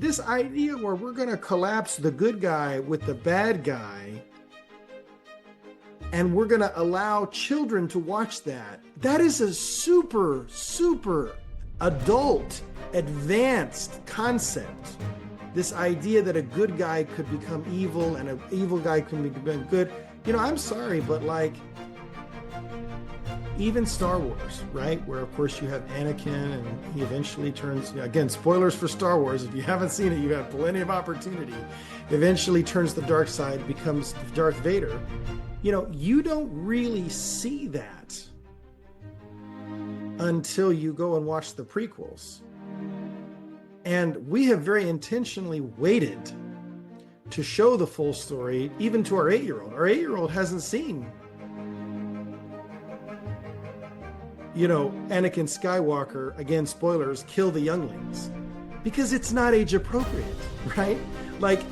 this idea where we're going to collapse the good guy with the bad guy and we're going to allow children to watch that, that is a super, super adult, advanced concept. This idea that a good guy could become evil and an evil guy can become good. You know, I'm sorry, but like, even Star Wars, right? Where of course you have Anakin and he eventually turns, again, spoilers for Star Wars. If you haven't seen it, you have plenty of opportunity. Eventually turns the dark side, becomes Darth Vader. You know, you don't really see that until you go and watch the prequels. And we have very intentionally waited to show the full story, even to our 8-year-old. Our 8-year-old hasn't seen, you know, Anakin Skywalker, again, spoilers, kill the younglings, because it's not age appropriate, right? Like,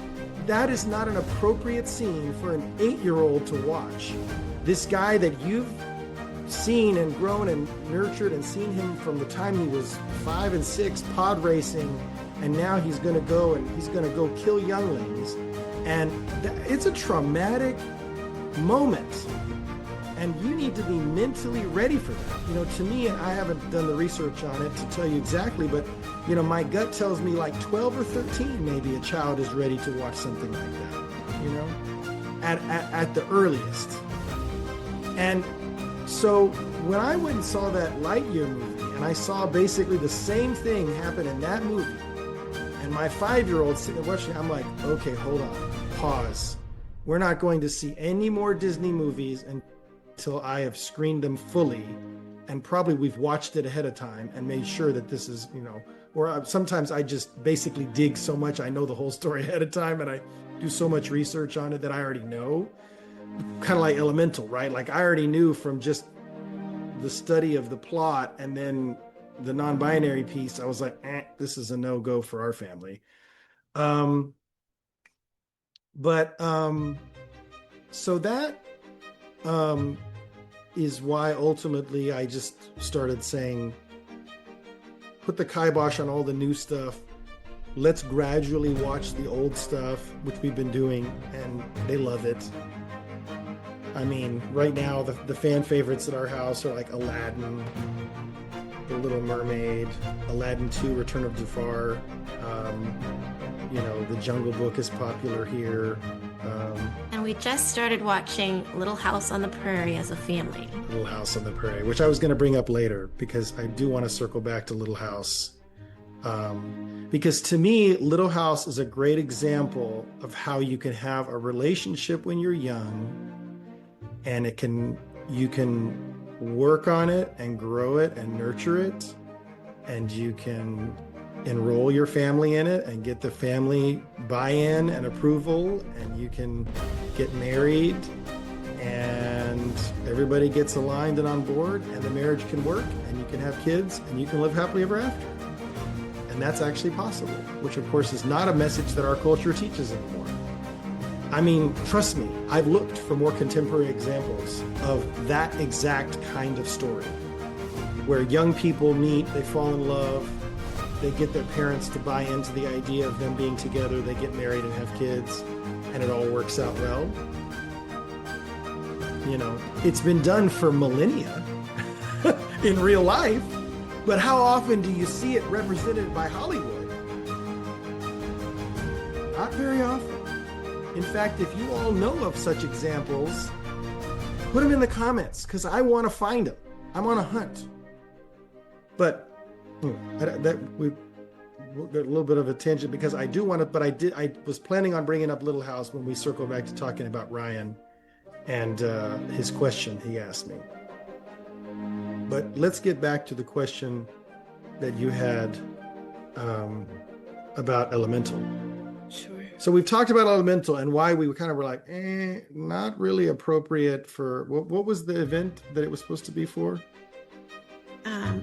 that is not an appropriate scene for an 8-year-old to watch. This guy that you've seen and grown and nurtured and seen him from the time he was 5 and 6 pod racing, and now he's going to go kill younglings, and it's a traumatic moment. And you need to be mentally ready for that. You know, to me, and I haven't done the research on it to tell you exactly, but, you know, my gut tells me like 12 or 13, maybe a child is ready to watch something like that, you know, at the earliest. And so when I went and saw that Lightyear movie, and I saw basically the same thing happen in that movie, and my 5-year-old sitting there watching, I'm like, okay, hold on, pause. We're not going to see any more Disney movies until I have screened them fully, and probably we've watched it ahead of time and made sure that this is, you know, or sometimes I just basically dig so much, I know the whole story ahead of time, and I do so much research on it that I already know. Kind of like Elemental, right? Like I already knew from just the study of the plot and then the non-binary piece, I was like, this is a no-go for our family. So that is why ultimately I just started saying, put the kibosh on all the new stuff. Let's gradually watch the old stuff, which we've been doing, and they love it. I mean, right now, the fan favorites at our house are like Aladdin, The Little Mermaid, Aladdin 2, Return of Jafar. You know, The Jungle Book is popular here. And we just started watching Little House on the Prairie as a family. Little House on the Prairie, which I was going to bring up later because I do want to circle back to Little House. Because to me, Little House is a great example of how you can have a relationship when you're young, and you can work on it and grow it and nurture it, and you can enroll your family in it and get the family buy-in and approval, and you can get married and everybody gets aligned and on board, and the marriage can work, and you can have kids, and you can live happily ever after. And that's actually possible, which of course is not a message that our culture teaches anymore. I mean, trust me, I've looked for more contemporary examples of that exact kind of story, where young people meet, they fall in love, they get their parents to buy into the idea of them being together, they get married and have kids, and it all works out well. You know, it's been done for millennia in real life, but how often do you see it represented by Hollywood? Not very often. In fact, if you all know of such examples, put them in the comments, because I want to find them. I'm on a hunt. But we got a little bit of a tangent, because I do want to, but I was planning on bringing up Little House when we circle back to talking about Ryan and his question he asked me. But let's get back to the question that you had about Elemental. Sure. So we've talked about Elemental and why we kind of were like, not really appropriate for, what was the event that it was supposed to be for?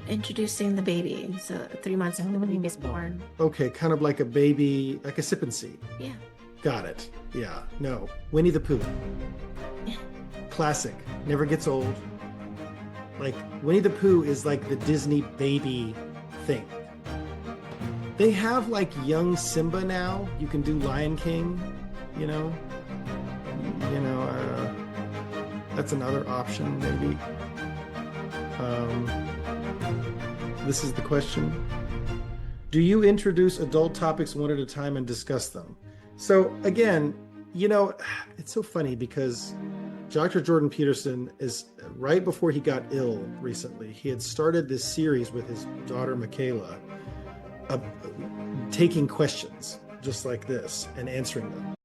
Introducing the baby. So 3 months after the baby is born. Okay, kind of like a baby, like a sip and see. Yeah. Got it. Yeah, no. Winnie the Pooh. Classic. Never gets old. Like, Winnie the Pooh is like the Disney baby thing. They have like young Simba now. You can do Lion King, you know. That's another option maybe. This is the question. Do you introduce adult topics one at a time and discuss them? So again, it's so funny because Dr. Jordan Peterson is right before he got ill recently. He had started this series with his daughter, Michaela, taking questions just like this and answering them.